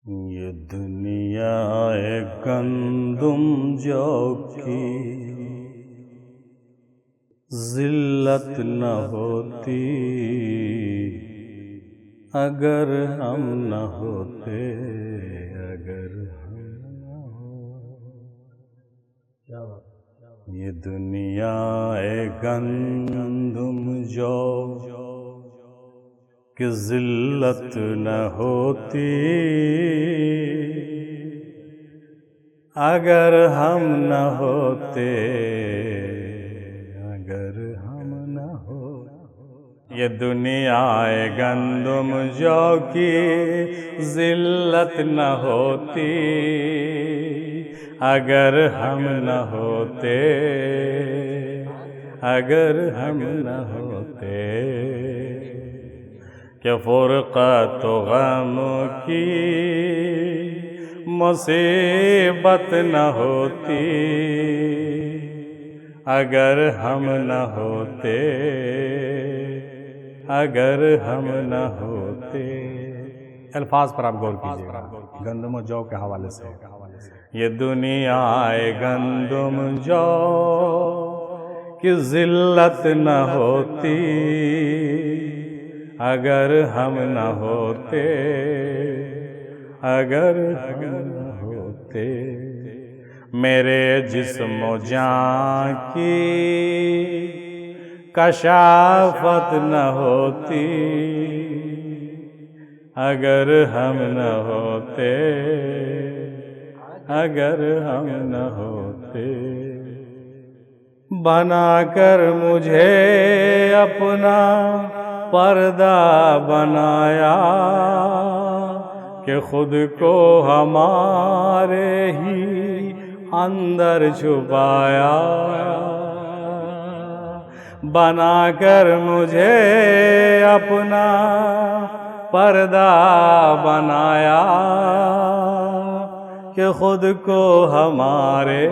یہ دنیا گندم جو کی ذلت نہ ہوتی اگر ہم نہ ہوتے، اگر ہم نہ ہوتے۔ یہ دنیا گندم جو کہ ذلت نہ ہوتی اگر ہم نہ ہوتے، اگر ہم نہ ہوتے۔ یہ دنیا گندم جو کی ذلت نہ ہوتی اگر ہم نہ ہوتے، اگر ہم نہ ہوتے۔ کہ فرقت و غم کی مصیبت نہ ہوتی اگر ہم نہ ہوتے، اگر ہم نہ ہوتے۔ الفاظ پر آپ غور کیجیے گا، گندم و جو کے حوالے سے۔ یہ دنیا گندم جو کہ ذلت نہ ہوتی اگر ہم نہ ہوتے، اگر ہم نہ ہوتے۔ میرے جسم و جان کی کشافت نہ ہوتی اگر ہم نہ ہوتے، اگر ہم نہ ہوتے۔ بنا کر مجھے اپنا پردہ بنایا کہ خود کو ہمارے ہی اندر چھپایا۔ بنا کر مجھے اپنا پردہ بنایا کہ خود کو ہمارے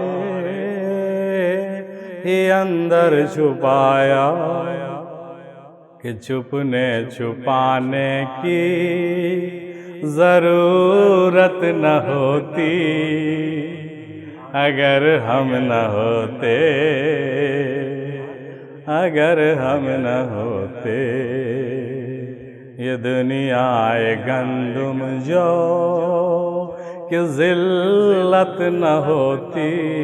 ہی اندر چھپایا۔ کہ چھپنے چھپانے کی ضرورت نہ ہوتی اگر ہم نہ ہوتے، اگر ہم نہ ہوتے۔ یہ دنیا گندم جو کہ ذلت نہ ہوتی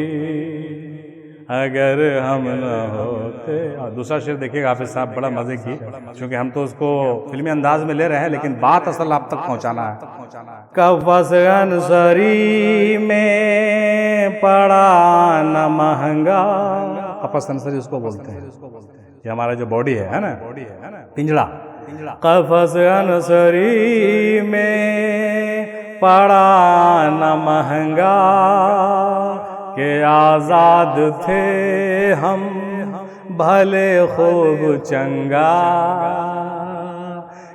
اگر ہم نہ ہوتے۔ اور دوسرا شعر دیکھیے گا حافظ صاحب، بڑا مزے کی، چونکہ ہم تو اس کو فلمی انداز میں لے رہے ہیں لیکن بات اصل آپ تک پہنچانا ہے۔ کفس انصری میں پڑا نہ مہنگا، کفس انصری اس کو بولتے ہیں، یہ ہمارا جو باڈی ہے نا، پنجڑا۔ کفس انصری میں پڑا نہ مہنگا کہ آزاد تھے ہم بھلے خوب چنگا۔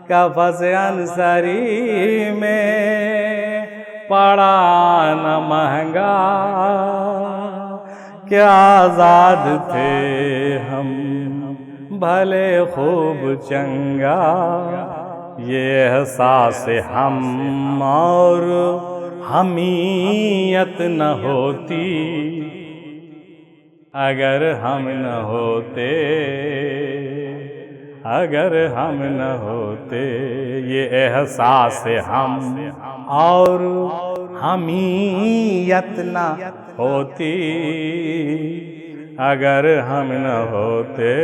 کفس انصری میں پڑا نہ مہنگا کہ آزاد تھے ہم بھلے خوب چنگا۔ یہ احساس ہم اور حمیت نہ ہوتی اگر ہم نہ ہوتے، اگر ہم نہ ہوتے۔ یہ احساس ہم اور حمیت نہ ہوتی اگر ہم نہ ہوتے،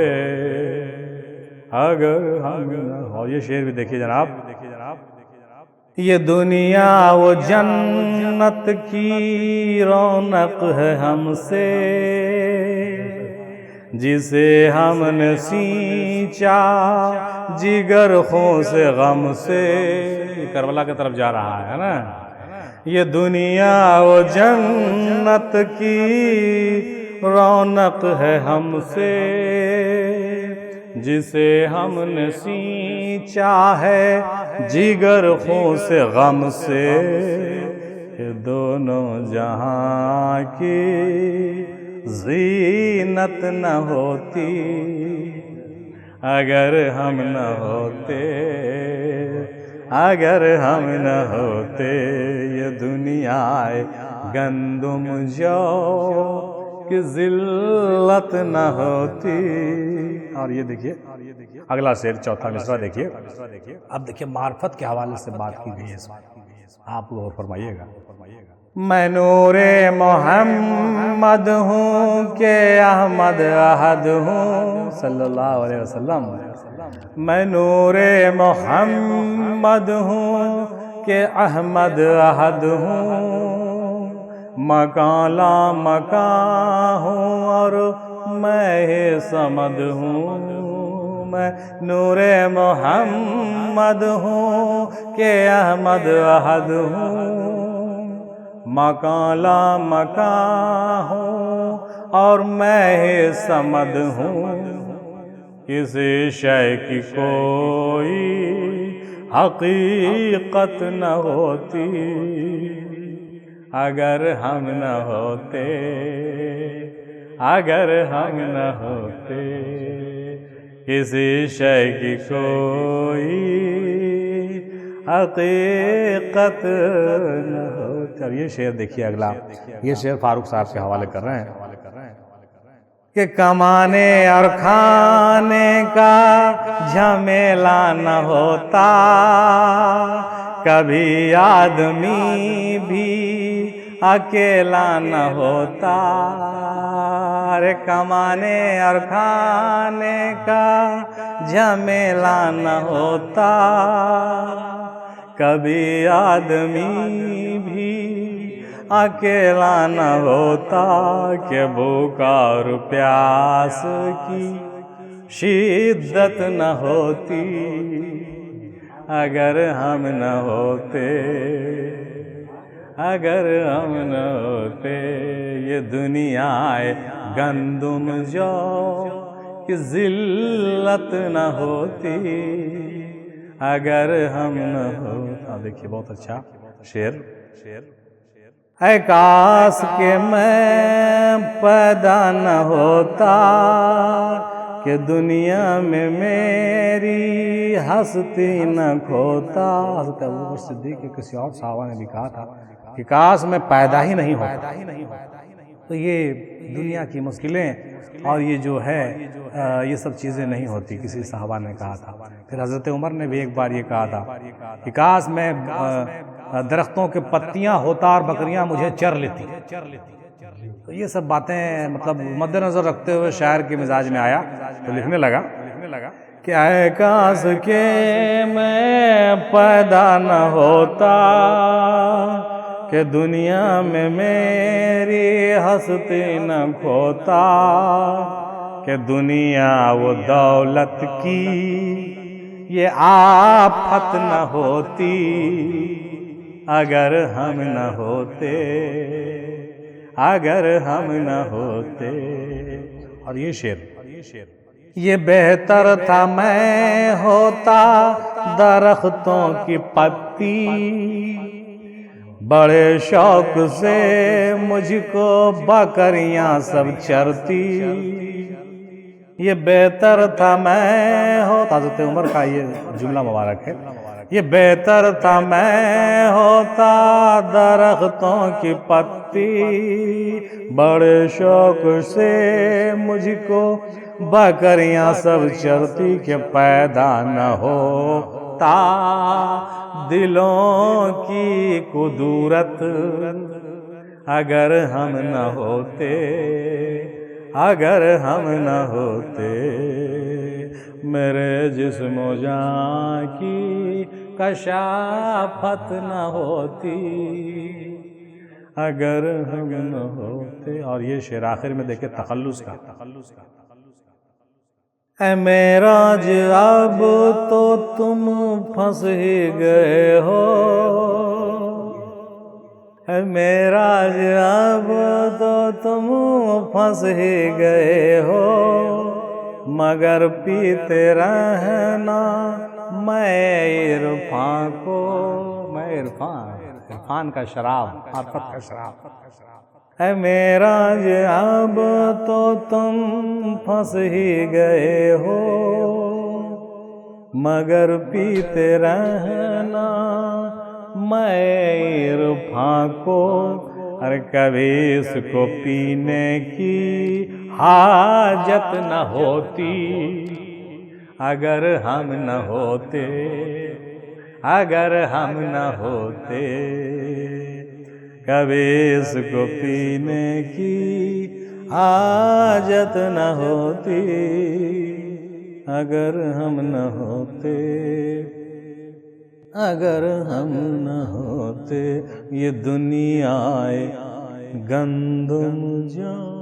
اگر ہم نہ ہو۔ یہ شعر بھی دیکھیے جناب۔ یہ دنیا وہ جنت کی رونق ہے ہم سے جسے ہم نے سینچا جگر خوں سے غم سے۔ کربلا کی طرف جا رہا ہے نا۔ یہ دنیا وہ جنت کی رونق ہے ہم سے جسے ہم نے سینچا ہے جگر خوں سے غم سے۔ کہ دونوں جہاں کی زینت نہ ہوتی اگر ہم نہ ہوتے، اگر ہم نہ ہوتے یہ دنیا گندم جو کہ ذلت نہ ہوتی. اور یہ دیکھیے اگلا شعر چوتھا مصرع دیکھیے. اب دیکھیے معرفت کے حوالے سے بات کی گئی ہے اس میں، آپ غور فرمائیے گا. میں نور محمد ہوں کہ احمد احد ہوں صلی اللہ علیہ وسلم. میں نور محمد ہوں کہ احمد احد ہوں، مکان لا مکان ہوں اور میں صمد ہوں. میں نور محمد ہوں کہ احمد احد ہوں، مکان لا مکان ہوں اور میں صمد ہوں. کسی شے کی کوئی حقیقت نہ ہوتی اگر ہم نہ ہوتے، اگر ہم نہ ہوتے. کسی شے کی کوئی حقیقت نہ ہوتی. اور یہ شعر دیکھیے اگلا، یہ شعر فاروق صاحب کے حوالے کر رہے ہیں کہ کمانے اور کھانے کا جھمیلا نہ ہوتا، کبھی آدمی بھی اکیلا نہ ہوتا. ارے کمانے اور کھانے کا جھمیلا نہ ہوتا، کبھی آدمی بھی اکیلا نہ ہوتا. کہ بھوک اور پیاس کی شدت نہ ہوتی اگر ہم نہ ہوتے، اگر ہم نہ ہوتے. یہ دنیا گندم جو کہ ذلت نہ ہوتی اگر ہم نہ ہوتے. دیکھیے بہت اچھا شعر. اے کاش کہ میں پیدا نہ ہوتا کہ دنیا میں میری ہستی نہ کھوتا. حضرت ابوبکر صدیق کے کسی اور صحابہ نے بھی کہا تھا کہ کاش میں پیدا ہی نہیں ہوتا. تو یہ دنیا کی مشکلیں اور یہ جو ہے یہ سب چیزیں نہیں ہوتی، کسی صحابہ نے کہا تھا. پھر حضرت عمر نے بھی ایک بار یہ کہا تھا کہ کاش میں درختوں کے پتیاں ہوتا اور بکریاں مجھے چر لیتی. تو یہ سب باتیں مطلب مد نظر رکھتے ہوئے شاعر کے مزاج میں آیا تو لکھنے لگا کہ اے کاش کہ میں پیدا نہ ہوتا کہ دنیا میں میری ہستی نہ کھوتا. کہ دنیا وہ دولت کی یہ آفت نہ ہوتی اگر ہم نہ ہوتے، اگر ہم نہ ہوتے. اور یہ شعر، یہ بہتر تھا میں ہوتا درختوں کی پتی، بڑے شوق سے مجھ کو بکریاں سب چرتی. یہ بہتر تھا میں ہوتا، حضرت عمر کا یہ جملہ مبارک ہے. یہ بہتر تھا میں ہوتا درختوں کی پتی، بڑے شوق سے مجھ کو بکریاں سب چرتی. کہ پیدا نہ ہوتا دلوں کی قدرت اگر ہم نہ ہوتے، اگر ہم نہ ہوتے. میرے جسم و جاں کی کشافت نہ ہوتی اگر ہم نہ ہوتے. اور یہ شعر آخر میں دیکھیں تخلص کا. اے معراج اب تو تم پھنس ہی گئے ہو، اے معراج اب تو تم پھنس ہی گئے ہو، مگر پیتے رہنا میں عرفان کو. میں عرفان کا شراب، عرفت کا شراب. اے معراج اب تو تم پھنس ہی گئے ہو، مگر پیتے رہنا میں عرفاں کو، اور کبھی اس کو پینے کی حاجت نہ ہوتی اگر ہم نہ ہوتے، اگر ہم نہ ہوتے، کبھی اس کو پینے کی حاجت نہ ہوتی اگر ہم نہ ہوتے، اگر ہم نہ ہوتے۔ یہ دنیا گندم جان